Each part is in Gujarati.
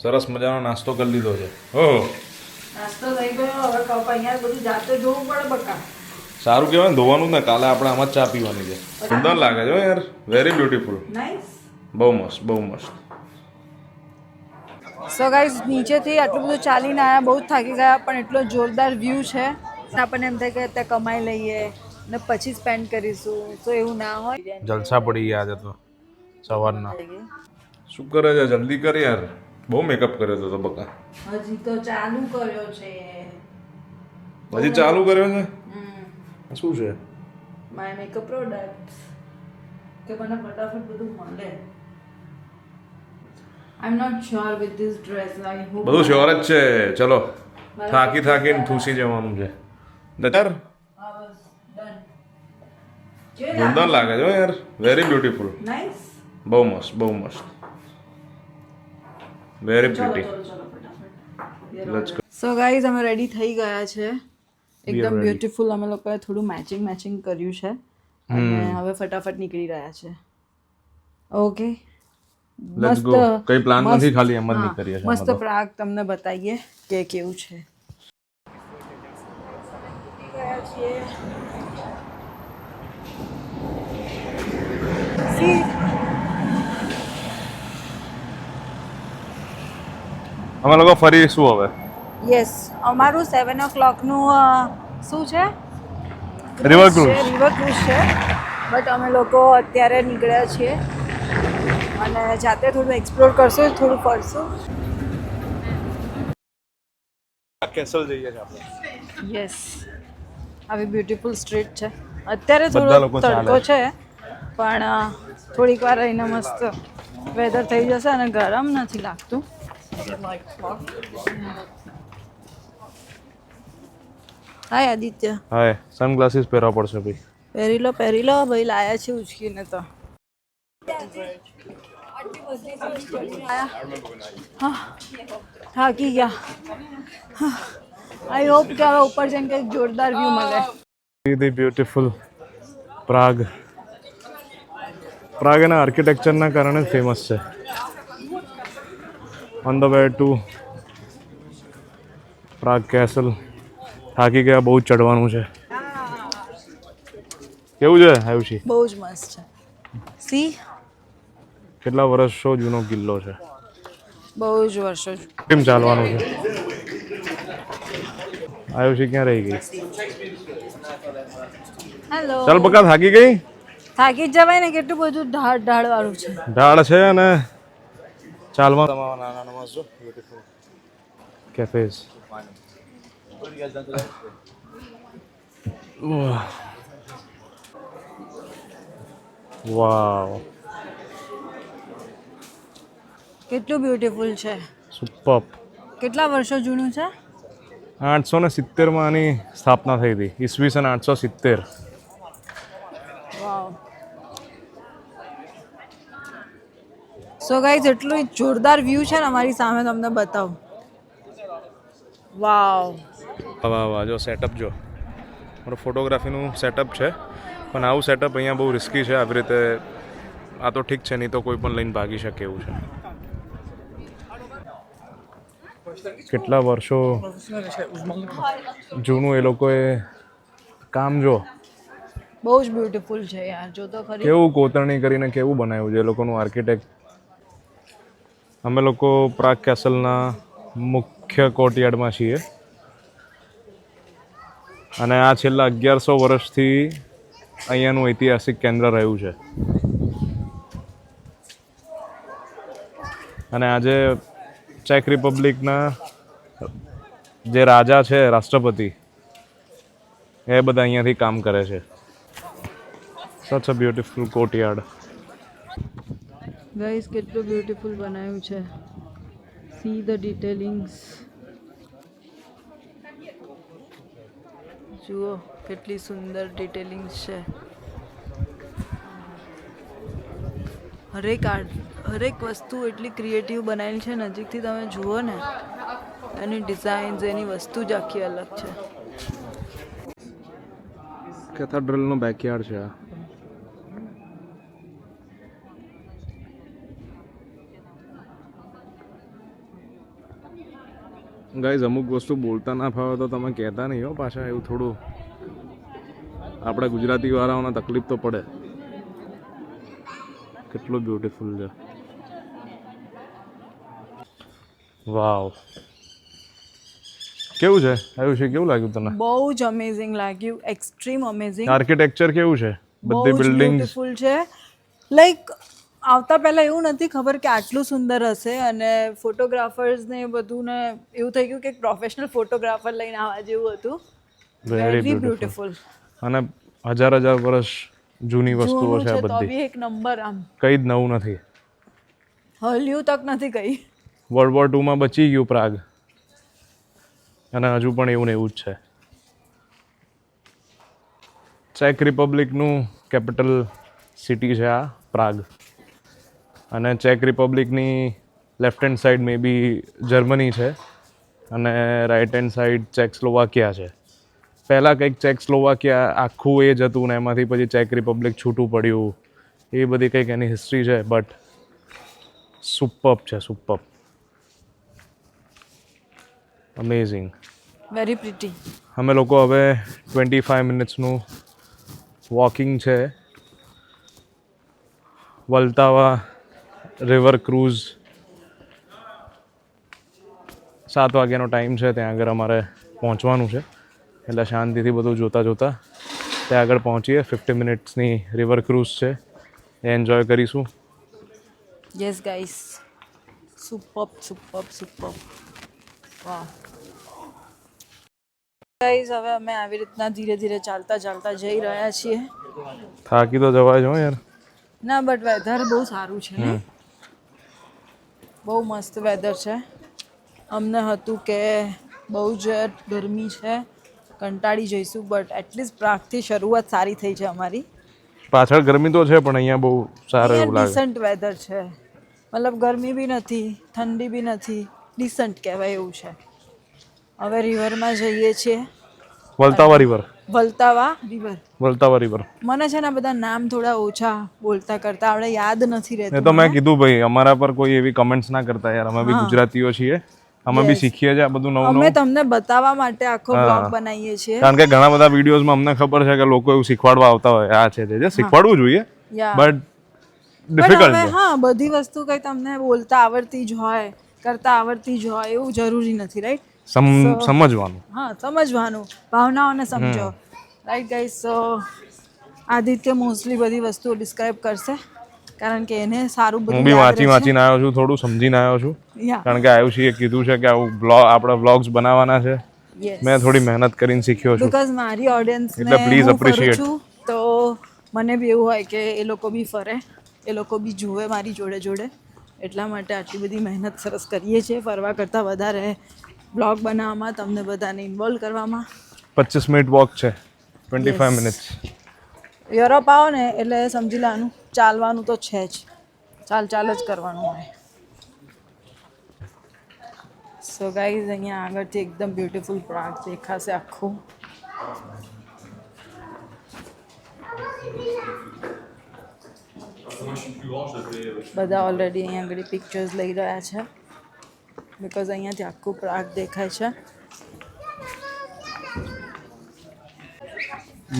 સરસ મજાનો નાસ્તો કરી લીધો છે. ઓહો, નાસ્તો થઈ ગયો. હવે કપ અહીંયા બધું જાતે જોવું પડે બકા. સારું કહેવાય ને, ધોવાનું જ ને. કાલે આપણે આમાં જ ચા પીવાની છે. સુંદર લાગે છે હો યાર, વેરી બ્યુટીફુલ. નાઈસ. બહુ મસ્ત, બહુ મસ્ત. સો ગાઈઝ, નીચેથી આટલું બધું ચાલીને આવ્યા, બહુ જ થાકી ગયા, પણ એટલો જોરદાર વ્યૂ છે. આપણને એમ થાય કે ત્યાં કમાઈ લઈએ ને પછી સ્પેન્ડ કરીશું, તો એવું ના હોય. જલસા પડી ગયા છે તો સવારના. શું કરે છે? જલ્દી કર યાર, બહુ મેકઅપ કર્યો તો બકા. હજી તો ચાલુ કર્યો છે. હજી ચાલુ કર્યો છે? શું છે? માય મેકઅપ પ્રોડક્ટ્સ કે મને ફટાફટ બધું મળે. I am not sure with this dress. I hope બધું શ્યોર જ છે. ચલો, થાકી થાકીને થૂસી જવાનું છે. દચાર સુંદર લાગે છે યાર, વેરી બ્યુટીફુલ. નાઈસ. બહુ મસ્ત, બહુ મસ્ત, very pretty. Let's go. So guys, અમે રેડી થઈ ગયા છે. એકદમ બ્યુટીફુલ. અમે લોકોએ થોડું મેચિંગ કર્યું છે અને હવે ફટાફટ નીકળી રહ્યા છે. Okay, let's go. કઈ પ્લાન નથી, ખાલી એમ જ નીકળીએ છીએ. મસ્ત પ્રાગ તમને બતાવીએ કે કેવું છે. અમે લોકો ફરીશું હવે. યસ, અમારું 7 o'clock નું શું છે? River cruise. રિવર ક્રૂઝ છે. બટ અમે લોકો અત્યારે નીકળ્યા છીએ અને જાતે થોડું એક્સપ્લોર કરશું, થોડું ફરશું. કેસલ જઈએ છીએ આપણે. યસ, આવી બ્યુટીફુલ સ્ટ્રીટ છે. અત્યારે બધા થોડો લોકો તડકો છે, પણ થોડીક વાર રહીને મસ્ત વેધર થઈ જશે અને ગરમ નથી લાગતું. હાય આદિત્ય. હાય, સનગ્લાસીસ પહેરવા પડશે ભાઈ. પહેરી લો ભાઈ, લાયા છે ઉચકીને તો. થાકી ગયા. આઈ હોપ કે હવે ઉપર જઈને કંઈક જોરદાર વ્યૂ મળે. ધી બ્યુટીફુલ પ્રાગ. પ્રાગ એના આર્કિટેક્ચરના કારણે ફેમસ છે. On the way to Prague castle. થાકી ગયા, બહુ ચડવાનું છે. કેવું છે આયુષી? બહુ જ મસ્ત છે. સી, કેટલા વર્ષો જૂનો કિલ્લો છે. બહુ જ વર્ષો. કેમ ચાલવાનું છે? આયુષી ક્યાં રહી ગઈ? હેલો. ચાલ બકા, થાકી ગઈ? થાકી જ જવાય ને, કેટલું બધું ઢાળ વાળું છે. ઢાળ છે અને ચાલમાં તમારા નાના નાના જો બ્યુટીફુલ કેફેઝ. વાવ, કેટલું બ્યુટીફુલ છે. સુપર. કેટલા વર્ષો જૂનું છે? 870માં આની સ્થાપના થઈ હતી, ઈસવીસન 870. વાવ. સો ગાઈઝ, એટલું જોરદાર વ્યૂ છે ને અમારી સામે, તમને બતાવું. વાવ. વાહ વાહ, જો સેટઅપ જો. મારું ફોટોગ્રાફીનું સેટઅપ છે, પણ આવું સેટઅપ અહીંયા બહુ રિસ્કી છે. આવી રીતે આ તો ઠીક છે, નહીં તો કોઈ પણ લઈને ભાગી શકે એવું છે. કેટલા વર્ષો જૂનું એ લોકોએ કામ જો. બહુ જ બ્યુટીફુલ છે યાર, જો તો ખરી. કેવું કોતરણી કરીને કેવું બનાવ્યું છે એ લોકોનું આર્કિટેક્ટ. અમે લોકો પ્રાગ કેસલના મુખ્ય કોર્ટયાર્ડમાં છીએ અને આ છેલ્લા 1100 વર્ષથી અહીંયાનું ઐતિહાસિક કેન્દ્ર રહ્યું છે. અને આજે ચેક રિપબ્લિકના જે રાજા છે, રાષ્ટ્રપતિ, એ બધા અહીંયાથી કામ કરે છે. Such a beautiful courtyard. Guys, કેટલું બ્યુટીફુલ બનાવ્યું છે. See the detailings. જુઓ કેટલી સુંદર ડિટેલિંગ્સ છે. હરેક વસ્તુ એટલી ક્રિએટિવ બનાવેલી છે. નજીકથી તમે જુઓ ને, એની ડિઝાઇન્સ, એની વસ્તુ જ આખી અલગ છે. કેથેડ્રલનું બેકયાર્ડ છે આ. ગાઈઝ અમુક વસ્તુ બોલતા ના ફાવે તો તમે કહેતા નહીં હો પાછા, એવું થોડું આપણે ગુજરાતી વાળાઓને તકલીફ તો પડે. કેટલું બ્યુટીફુલ છે. વાવ, કેવું છે આવ્યું છે, કેવું લાગ્યું તને? બહુ જ અમેઝિંગ લાગ્યું, એક્સ્ટ્રીમ અમેઝિંગ. આર્કિટેક્ચર કેવું છે? બધી બિલ્ડિંગ બ્યુટીફુલ છે. લાઈક આવતા પહેલા એવું નથી ખબર કે આટલું સુંદર હશે, અને ફોટોગ્રાફર્સ ને બધું ને એવું થઈ ગયું કે પ્રોફેશનલ ફોટોગ્રાફર લઈને આવવા જેવું હતું. Very beautiful. અને હજાર વર્ષ જૂની વસ્તુઓ છે આ તો બધી, બી એક નંબર. આમ કઈ જ નવું નથી, હલ્યું તક નથી કઈ. વર્લ્ડ વોર 2 માં બચી ગયું પ્રાગ, અને હજુ પણ એવું ને એવું જ છે. ચેક રિપબ્લિકનું કેપિટલ સિટી છે આ પ્રાગ, અને ચેક રિપબ્લિકની લેફ્ટ હેન્ડ સાઈડ મે બી જર્મની છે, અને રાઈટ હેન્ડ સાઈડ ચેકસ્લોવાકિયા છે. પહેલાં કંઈક ચેકસ્લોવાકિયા આખું એ જ હતું ને એમાંથી પછી ચેક રિપબ્લિક છૂટું પડ્યું, એ બધી કંઈક એની હિસ્ટ્રી છે. બટ સુપર્બ છે, સુપર્બ, અમેઝિંગ, વેરી પ્રિટી. અમે લોકો હવે 25 મિનિટ્સનું વોકિંગ છે વલતાવા રિવર ક્રૂઝ. 7 વાગ્યાનો ટાઈમ છે, ત્યાં આગળ અમારે પહોંચવાનું છે, એટલે શાંતિથી બધું જોતાં જોતાં ત્યાં આગળ પહોંચીએ. 50 મિનિટ્સની રિવર ક્રૂઝ છે, એ એન્જોય કરીશું. Yes guys, superb superb superb. વાહ ગાઈસ, હવે અમે આવી રીતના ધીરે ધીરે ચાલતા ચાલતા જઈ રહ્યા છીએ. થાકી તો જવાય છો યાર. ના, બટ વેધર બહુ સારું છે ને, બહુ મસ્ત વેધર છે. અમને હતું કે બહુ જ ગરમી છે, કંટાળી જઈશું, બટ એટલીસ્ટ પ્રાગથી શરૂઆત સારી થઈ છે અમારી. પાછળ ગરમી તો છે, પણ અહીંયા બહુ સારું એવું લાગે. ડિસન્ટ વેધર છે, મતલબ ગરમી બી નથી, ઠંડી બી નથી, ડિસન્ટ કહેવાય એવું છે. હવે રિવરમાં જઈએ છીએ, વલતાવા રિવર. વલતાવા રિવર. મને છે ને બધા નામ થોડા ઓછા બોલતા કરતા આપણે યાદ નથી રહેતું. એ તો મેં કીધું ભાઈ, અમારા પર કોઈ એવી કમેન્ટ્સ ના કરતા યાર, અમે બી ગુજરાતીઓ છીએ, અમે બી શીખીએ છીએ આ બધું નવું. અમે તમને બતાવવા માટે આખો બ્લોગ બનાવીએ છીએ, કારણ કે ઘણા બધા વિડીયોઝમાં અમને ખબર છે કે લોકો એવું શીખવાડવા આવતા હોય, આ છે તે શીખવાડવું જોઈએ, બટ ડિફિકલ્ટ છે. હા, બધી વસ્તુ કઈ તમને બોલતા આવડતી જ હોય, કરતા આવડતી જ હોય એવું જરૂરી નથી, રાઈટ? સમજવાનું. હા, સમજવાનું, ભાવનાઓને સમજો, રાઈટ ગાઈસ? સો આદિત્ય મોસ્ટલી બધી વસ્તુઓ ડિસ્ક્રાઇબ કરશે, કારણ કે એને સારું બધું હું બી વાંચીને આવ્યો છું, થોડું સમજીને આવ્યો છું, કારણ કે આયુષીએ કીધું છે કે આવું આપણે વ્લોગ્સ બનાવવાના છે. મેં થોડી મહેનત કરીને શીખ્યો છું, બીકોઝ મારી ઓડિયન્સ એટલે પ્લીઝ એપ્રિશિએટ. તો મને બી એવું હોય કે એ લોકો બી ફરે, એ લોકો બી જુએ મારી જોડે જોડે, એટલા માટે આટલી બધી મહેનત સરસ કરીએ છીએ. ફરવા કરતાં વધારે બ્લોગ બનાવવામાં, તમને બધાને ઇન્વોલ્વ કરવામાં. 25 મિનિટ વોક છે, 25 મિનિટ્સ. યુરોપ આવો ને એટલે સમજી લેવાનું, ચાલવાનું તો છે જ, ચાલ જ કરવાનું હોય. સો ગાઈઝ, અહીંયા આગળથી એકદમ બ્યુટીફુલ પ્રાગ દેખાશે આખું. બધા ઓલરેડી અહીંયા આગળ પિક્ચર્સ લઈ રહ્યા છે, બિકોઝ અહીંયાથી આખું પ્રાગ દેખાય છે.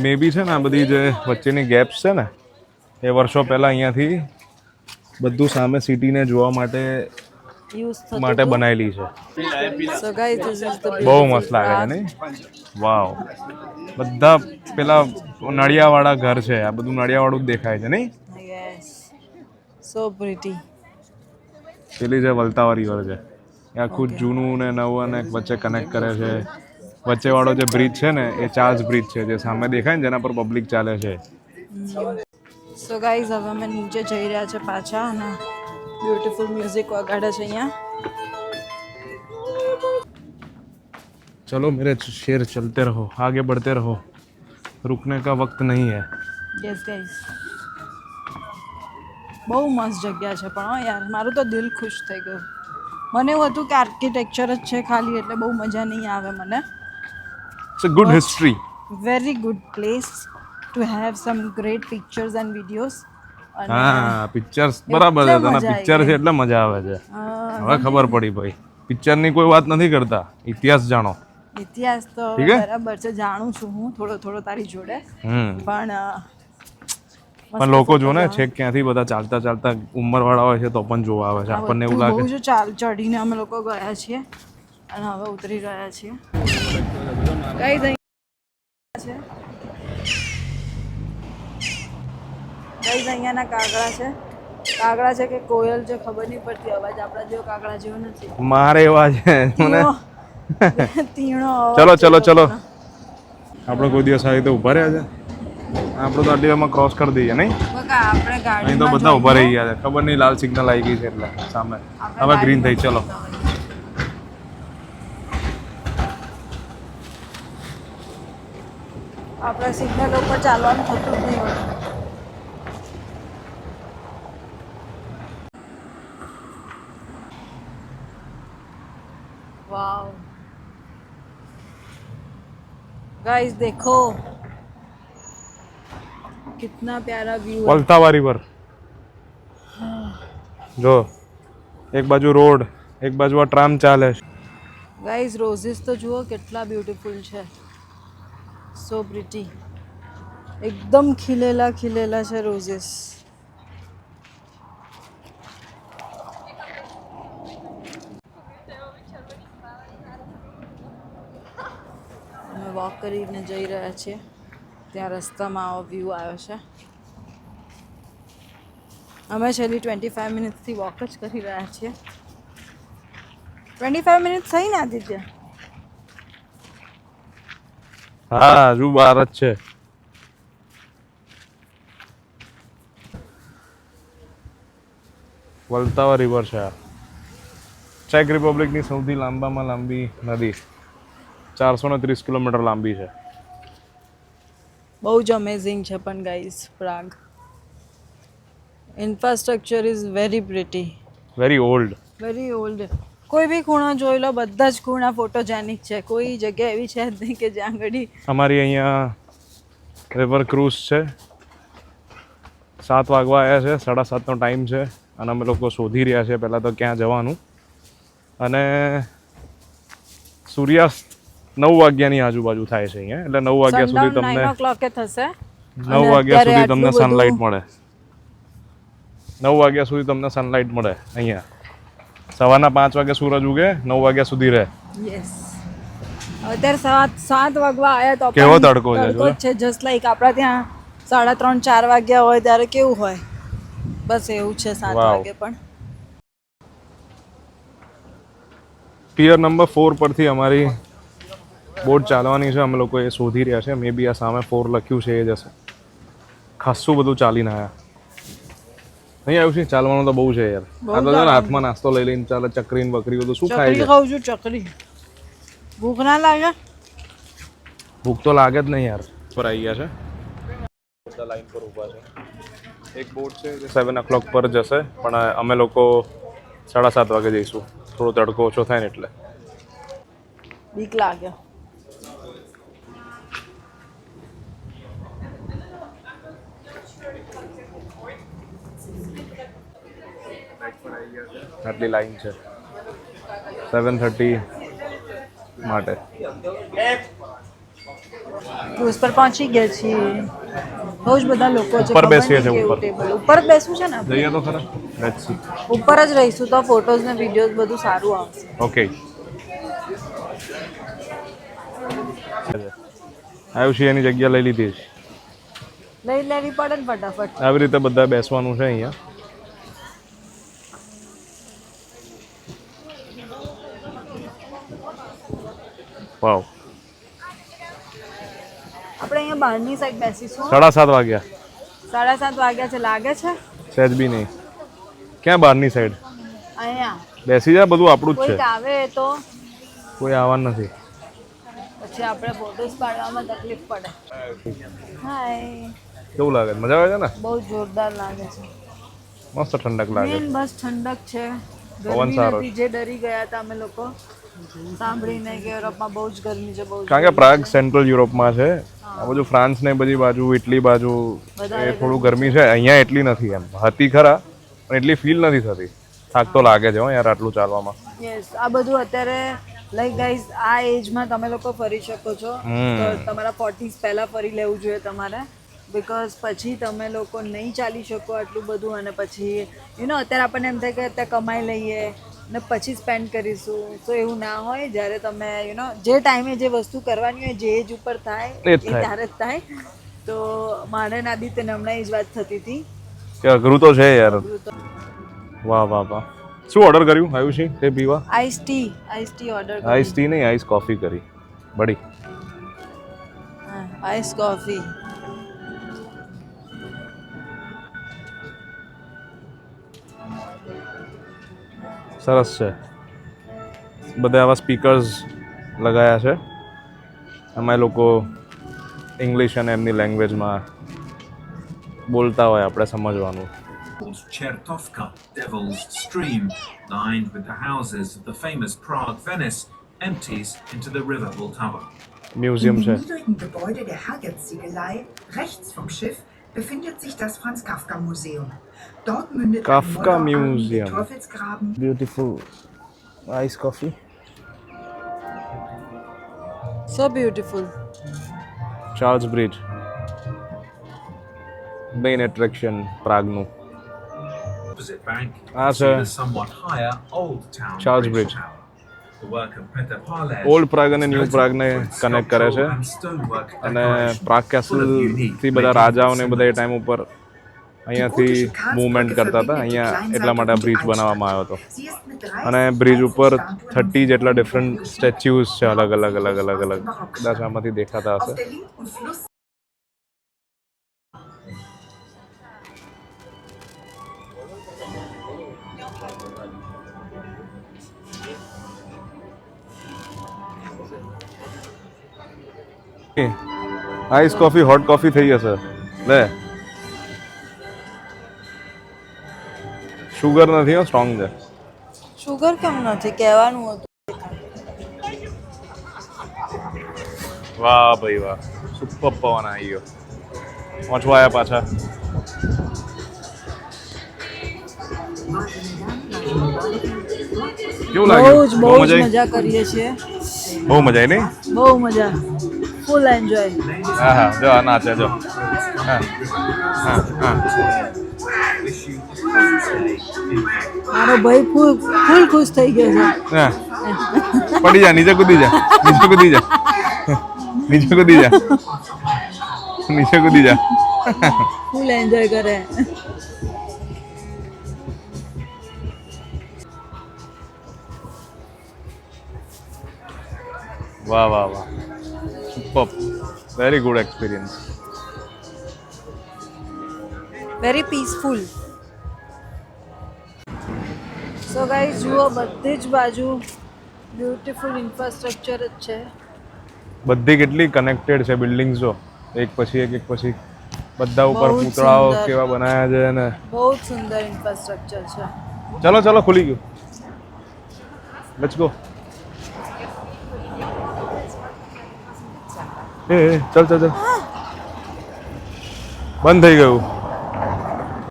મે બી છે ને આ બધી જે વચ્ચેની ગેપ્સ છે ને, એ વર્ષો પહેલાં અહીંયાથી બધું સામે સિટીને જોવા માટે બનાવેલી છે. બહુ મસ્ત લાગે છે નહીં? વાવ, બધા પેલા નળિયાવાળા ઘર છે, આ બધું નળિયાવાળું જ દેખાય છે નહીં? સો પ્રિટી. પેલી જે વલતાવા રિવર છે, એ આખું જૂનું ને નવું અને વચ્ચે કનેક્ટ કરે છે. વચ્ચેવાળો જે બ્રિજ છે ને, એ ચાર્લ્સ બ્રિજ છે, જે સામે દેખાય ને, જેના પર પબ્લિક ચાલે છે. સો ગાઈઝ, હવે અમે નીચે જઈ રહ્યા છે પાછા, અને બ્યુટીફુલ મ્યુઝિક વગાડે છે અહીંયા. चलो मेरे शेर चलते रहो, आगे बढ़ते रहो, रुकने का वक्त नहीं है. યસ ગાઈઝ, બહુ મસ્ત જગ્યા છે પણ યાર, મારું તો દિલ ખુશ થઈ ગયું. મને એવું હતું કે આર્કિટેક્ચર જ છે ખાલી, એટલે બહુ મજા નહીં આવે મને. It's a good history. Very good place to have some great pictures and videos. હા, પિક્ચર્સ બરાબર છે, તને પિક્ચર છે એટલે મજા આવે છે. હવે ખબર પડી ભાઈ, પિક્ચરની કોઈ વાત નથી કરતા, ઇતિહાસ જાણો. ઇતિહાસ તો ઠીક હે? બરાબર છે, જાણું છું હું થોડો તારી જોડે, પણ પણ લોકો જો ને છેક ક્યાંથી બધા ચાલતા ચાલતા ઉંમરવાળા હોય છે તો પણ જોવા આવે છે. આપણને એવું લાગે બહુ જ ચડીને અમે લોકો ગયા છીએ અને હવે ઉતરી રહ્યા છીએ. કઈ છે અહીંયાના કાગડા છે કે કોયલ છે ખબર નહીં પડતી, અવાજ આપણા જેવો કાગડા જેવો નથી. મારે એવા છે મને. તીણો ચલો ચલો ચલો, આપણે કોઈ દિવસ આવી રીતે ઊભા રહ્યા છે? આપણે તો આટલી વારમાં ક્રોસ કરી દઈએ નહીં? આપણે ગાડી અહીં તો બધા ઊભા રહી ગયા છે, ખબર નહીં લાલ સિગ્નલ આવી ગઈ છે એટલે સામે. હવે ગ્રીન થઈ, ચલો. આપણે સિગ્નલ ઉપર ચાલવાનું થતું જ નહીં હોતું. वाव गाइस देखो कितना प्यारा व्यू है. વલતાવા રિવર જો, એક બાજુ રોડ, એક બાજુ આ ટ્રામ ચાલે છે. ગાइस રોઝીસ તો જુઓ કેટલા બ્યુટીફુલ છે, સો પ્રિટી, એકદમ ખીલેલા છે રોઝીસ. અમે વોક કરીને જઈ રહ્યા છીએ, ત્યાં રસ્તામાં આવો વ્યૂ આવ્યો છે. અમે છેલ્લી 25 મિનિટથી વોક જ કરી રહ્યા છીએ. 25 મિનિટ થઈ ને આદિત્ય? હા, હજુ 12 જ છે. વલતાવા રિવર છે આ. ચેક રિપબ્લિકની સૌથી લાંબામાં લાંબી નદી, 430 કિલોમીટર લાંબી છે. બહુ જ અમેઝિંગ છે પણ guys Prague. Infrastructure is very pretty, very old. કોઈ બી ખૂણા જોઈ લો, બધા જ ખૂણા ફોટોજેનિક છે. કોઈ જગ્યા એવી છે જ નહીં કે જ્યાં ઘડી. અમારી અહીંયા રિવર ક્રૂઝ છે, 7 વાગવા આવ્યા છે, 7:30નો ટાઈમ છે અને અમે લોકો શોધી રહ્યા છે પહેલાં તો ક્યાં જવાનું. અને સૂર્યાસ્ત 9 વાગ્યાની આજુબાજુ થાય છે અહીંયા, એટલે 9 વાગ્યા સુધી તમને 9 o'clock થશે. 9 વાગ્યા સુધી તમને સનલાઇટ મળે. 9 વાગ્યા સુધી તમને સનલાઇટ મળે અહીંયા. સવારના 5 વાગે સૂરજ ઉગે, 9 વાગ્યા સુધી રહે. યસ, અત્યારે 7 વાગવા આવ્યા તો કેવો તડકો છે, જસ્ટ લાઈક આપણા ત્યાં 3:30-4 વાગ્યા હોય ત્યારે કેવું હોય, બસ એવું છે 7 વાગે. પણ પિયર નંબર 4 પરથી અમારી બોટ ચાલવાની છે, અમે લોકો એ શોધી રહ્યા છે. મે બી આ સામે 4 લખ્યું છે એ જશે. ખાસું બધું ચાલીને આવ્યા. નહીં આવ્યું છે, ચાલવાનું તો બહુ છે યાર. આ તો હાથમાં નાસ્તો લઈ લઈને ચાલે, ચકરી ને બકરી બધું શું ખાય છે? ખાઉં છું ચકરી. ભૂખ ના લાગે? ભૂખ તો લાગે જ નહીં યાર. પર આવી ગયા છે, બધા લાઈન પર ઊભા છે. એક બોટ છે જે 7 o'clock પર જશે, પણ અમે લોકો 7:30 વાગે જઈશું, થોડો તડકો ઓછો થાય ને એટલે. બીક લાગે. આટલી લાઈન છે 7:30 માટે. ક્રૂઝ પર પહોંચી ગયા છીએ. બહુ જ બધા લોકો છે. ઉપર બેસીએ છે, ઉપર બેસવું છે ને? જઈએ તો ખરા. Let's see. ઉપર જ રહીશું તો ફોટોઝ ને વિડીયોઝ બધું સારું આવશે. ઓકે, આયુષી એની જગ્યા લઈ લીધી છે. લઈ લેવી પડે ને ફટાફટ. આવી રીતે બધા બેસવાનું છે અહીંયા. વાવ. આપણે અહીંયા બહારની સાઈડ બેસીશું. 7:30 વાગ્યા. 7:30 વાગ્યા છે, લાગે છે? સહેજ બી નહીં. ક્યાં બહારની સાઈડ? અહીંયા બેસી જા, બધું આપણું જ કોઈ છે. આવે તો કોઈ આવવાનું નથી. પછી આપણે ફોટોસ પાડવામાં તકલીફ પડે. હાય, કેવું લાગે? મજા આવે છે ને? બહુ જોરદાર લાગે છે. મસ્ત ઠંડક લાગે. મેન બસ ઠંડક છે. પવન ગરમી સારો નથી, જે ડરી ગયા હતા અમે લોકો સાંભળીને કે યુરોપમાં બહુ જ ગરમી છે, બહુ જ. કારણ કે પ્રાગ સેન્ટ્રલ યુરોપમાં છે. આ બાજુ ફ્રાન્સ ને બધી બાજુ, ઇટલી બાજુ એ થોડું ગરમી છે. અહીંયા એટલી નથી. એમ હતી ખરા, પણ એટલી ફીલ નથી થતી. થાક તો લાગે છે યાર આટલું ચાલવામાં. યસ આ બધું અત્યારે લાઈક ગાઈઝ આ એજમાં તમે લોકો ફરી શકો છો તો તમારા 40s પહેલા ફરી લેવું જોઈએ તમારે બિકોઝ પછી તમે લોકો નહીં ચાલી શકો આટલું બધું અને પછી અત્યારે આપણને એમ થાય કે અત્યારે કમાઈ લઈએ ને પછી સ્પેન્ડ કરીશું તો એવું ના હોય જ્યારે તમે જે ટાઈમે જે વસ્તુ કરવાની હોય જે એજ ઉપર થાય એ જ એ થાય. ત્યારે જ થાય તો મારે ને આદિત્યને હમણાં એ જ વાત થતી હતી કે અઘરું તો છે યાર. અઘરું તો વાહ વાહ વાહ. શું ઓર્ડર કર્યું આયુષી તે પીવા? આઈસ ટી ઓર્ડર આઈસ કરી ટી નહીં, આઈસ કોફી કરી. બડી. હા આઈસ કોફી સરસ છે. બધા આવા સ્પીકર્સ લગાયા છે. અમે લોકો ઇંગ્લિશ અને એમની લેંગ્વેજમાં બોલતા હોય આપણે સમજવાનું. Chertovka Devil's Stream, lined with the houses of the famous Prague Venice, empties into the river Vltava. Museum In છે. dem niedrigen Gebäude der Herrgottsiegelei, rechts vom Schiff, befindet sich das Franz Kafka Museum. Dort mündet Kafka ein Modderarm in den Museum. Teufelsgraben. Beautiful ice coffee. So beautiful Charles Bridge. Main attraction પ્રાગનું. Opposite bank, Ah, you see sir. the somewhat higher Old Town Charles Bridge. Tower. The work of Petr Paléž old Prague અને is ન્યૂ noted પ્રાગને for its કનેક્ટ કરે છે sculptural and stonework અને decoration, Prag full of unique કેસલથી બધા medieval રાજાઓને બધા એ symbols. ટાઈમ ઉપર અહીંયાથી મૂવમેન્ટ કરતા હતા અહીંયા એટલા માટે આ બ્રિજ બનાવવામાં આવ્યો હતો Sie ist mit 30 અને બ્રિજ ઉપર Statuen 30 જેટલા ડિફરન્ટ und સ્ટેચ્યુઝ છે અલગ અલગ અલગ અલગ aus અલગ dem Barock કદાચ stammen. આમાંથી દેખાતા Auf હશે. der linken Fluss ice coffee hot coffee થઈ જશે લે. શુગર નથી હો, સ્ટ્રોંગ છે. શુગર કેમ નથી કહેવાનું હતું વાહ ભાઈ વાહ, સુપર પવન આવી ગયો. પહોંચવા આવ્યા પાછા. કેવું લાગ્યું? બહુ જ મજા કરીએ છીએ બહુ મજા આવી નહીં? બહુ મજા ફૂલ એન્જોય હા હા, જો આ નાચે જો. હા હા હા. મારો ભાઈ ફૂલ ફૂલ ખુશ થઈ ગયો છે હા. પડી જા, નીચે કૂદી જા, નીચે કૂદી જા, નીચે કૂદી જા, નીચે કૂદી જા. ફૂલ એન્જોય કરે વાહ વાહ વાહ, super, very good experience. Very peaceful so guys જુઓ બધી જ બાજુ બ્યુટીફુલ ઇન્ફ્રાસ્ટ્રક્ચર જ છે બધી કેટલી કનેક્ટેડ છે બિલ્ડિંગ્સ જો, એક પછી એક પછી બધા ઉપર બહુ જ પૂતળાઓ સુંદર. કેવા બનાવ્યા છે ને. બહુ જ સુંદર ઇન્ફ્રાસ્ટ્રક્ચર છે ચલો ચલો, ખુલી ગયું. Let's go. એ ચલ ચલ ચલ. બંધ થઈ ગયું.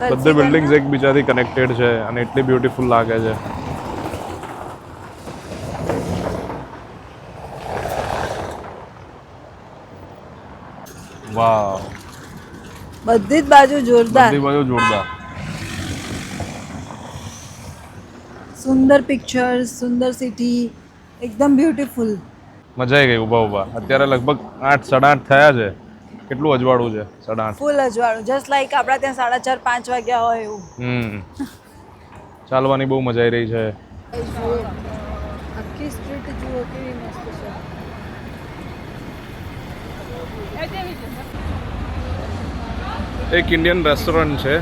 બધી બિલ્ડિંગ્સ એકબીજાથી કનેક્ટેડ છે અને એટલી બ્યુટીફુલ લાગે છે. વાવ, બધી જ બાજુ જોરદાર બધી બાજુ જોરદાર. સુંદર પિક્ચર્સ સુંદર સિટી એકદમ બ્યુટીફુલ મજા આવી ગઈ ઊભા ઊભા. અત્યારે લગભગ 8 8:30 થયા છે. કેટલું અજવાળું છે 8:30. ફૂલ અજવાળું જસ્ટ લાઈક આપણા ત્યાં 4:30 5 વાગ્યા હોય એવું ચાલવાની બહુ મજા આવી રહી છે. આખી સ્ટ્રીટ જુઓ કેવી મસ્ત છે એક ઇન્ડિયન રેસ્ટોરન્ટ છે,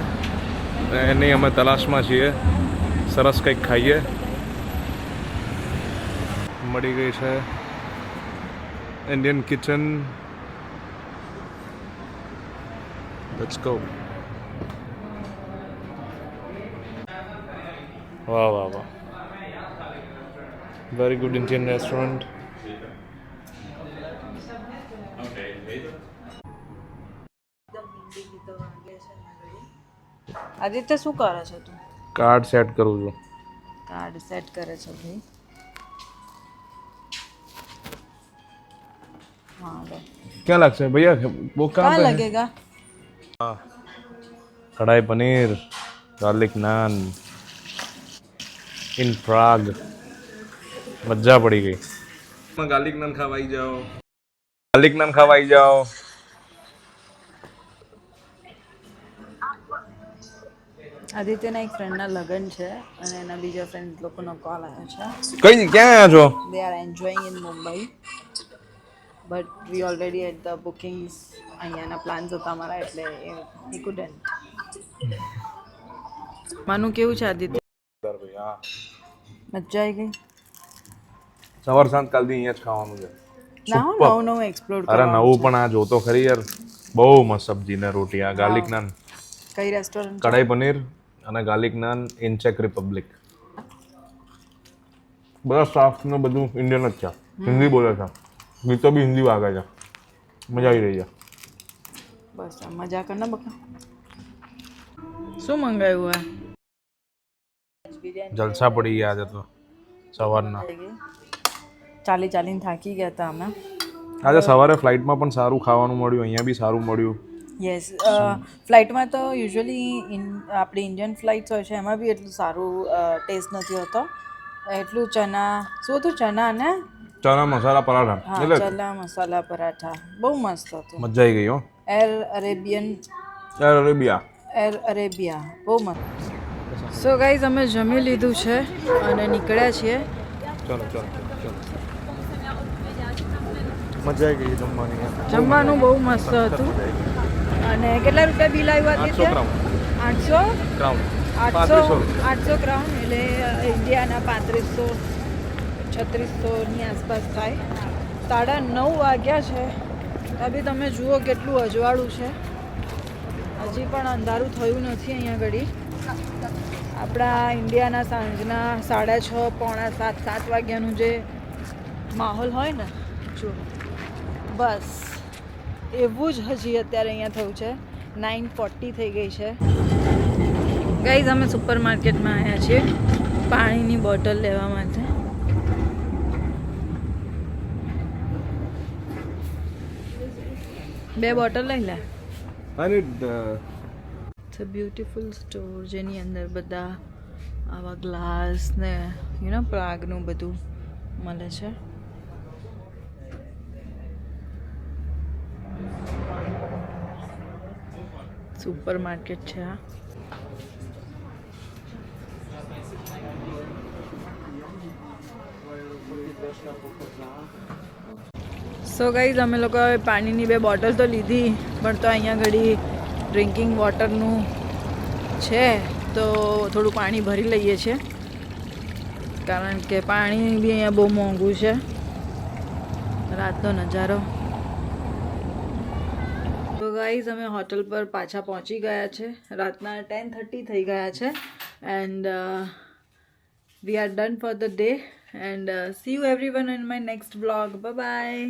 એની અમે તલાશમાં છીએ. સરસ કંઈક ખાઈએ. મળી ગઈ છે ઇન્ડિયન કિચન. Let's go. વાહ વાહ વાહ, very good Indian restaurant. Aditya શું કરે છે તું કાર્ડ સેટ કરું છું. કાર્ડ સેટ કરે છે ભાઈ हाँ लो क्या लगता है भैया वो कहाँ कहाँ पे है? लगेगा कढ़ाई पनीर गार्लिक नान इन प्राग મજા પડી ગઈ ગાર્લિક નાન ખાવા આવી જાઓ ગાર્લિક નાન ખાવા આવી જાઓ આદિત્યના એક ફ્રેન્ડના લગ્ન છે અને એના બીજા ફ્રેન્ડ લોકોનો કોલ આવ્યો છે કઈ ક્યાં આવ્યા છો they are enjoying in Mumbai but we already at the bookings અહીંયાના પ્લાન્સ હતા અમારા એટલે એ કુડન્ટ માનું કેવું છે આદિત્ય મજા આવી ગઈ સવાર સાંજ કાલથી અહીંયા જ ખાવાનું છે ના હું નવું નવું એક્સપ્લોર અરે નવું પણ આ જોતો ખરી યાર બહુ મસ્ત સબ્જી ને રોટી આ ગાર્લિક નાન કઈ રેસ્ટોરન્ટ કઢાઈ પનીર અને ગાર્લિક નાન ઇન ચેક રિપબ્લિક બધા સ્ટાફ ને બધું ઇન્ડિયન જ છે હિન્દી બોલે છે ગીતો બી હિન્દી વાગે છે મજા આવી રહી છે બસ આ મજા કર ને બકા શું મંગાવ્યું આ જલસા પડી ગયા છે તો સવારના ચાલી ચાલીને થાકી ગયા હતા અમે આજે સવારે ફ્લાઇટમાં પણ સારું ખાવાનું મળ્યું અહીંયા બી સારું મળ્યું યસ ફ્લાઇટમાં તો યુઝ્યુઅલી આપણી ઇન્ડિયન ફ્લાઇટ્સ હોય છે એમાં બી એટલું સારું ટેસ્ટ નથી હોતો એટલું ચના શું હતું ચના ને ચણા મસાલા પરાઠા હા એટલે ચના મસાલા પરાઠા બહુ મસ્ત હતું મજા આવી ગઈ હો એર અરેબિયા બહુ મસ્ત સો ગાઈઝ અમે જમી લીધું છે અને નીકળ્યા છીએ ચલો ચલો મજા આવી ગઈ જમવાની જમવાનું બહુ મસ્ત હતું અને કેટલા રૂપિયા બિલ આવ્યું આદિત્ય 800 ક્રાઉન 800 ક્રાઉન એટલે ઇન્ડિયાના 3500-3600ની આસપાસ થાય 9:30 વાગ્યા છે અભી તમે જુઓ કેટલું અજવાળું છે હજી પણ અંધારું થયું નથી અહીંયા ઘડી આપણા ઇન્ડિયાના સાંજના 6:30 પોણા 7 વાગ્યાનું જે માહોલ હોય ને જો બસ એવું જ હજી અત્યારે અહીંયા થયું છે 9:40 થઈ ગઈ છે ગાઈઝ અમે સુપર માર્કેટમાં આવ્યા છીએ પાણીની બોટલ લેવા માટે બે બોટલ લઈ લે ઇટ્સ અ બ્યુટીફુલ સ્ટોર જેની અંદર બધા આવા ગ્લાસ ને પ્રાગનું બધું મળે છે સુપર માર્કેટ છે આ સો ગાઈઝ અમે લોકો હવે પાણીની 2 બોટલ તો લીધી પણ તો અહીંયા ઘડી ડ્રિંકિંગ વોટરનું છે તો થોડું પાણી ભરી લઈએ છીએ કારણ કે પાણી બી અહીંયા બહુ મોંઘું છે રાતનો નજારો તો ગાઈઝ અમે હોટલ પર પાછા પહોંચી ગયા છે રાતના 10:30 થઈ ગયા છે and we are done for the day and C you everyone in my next vlog bye bye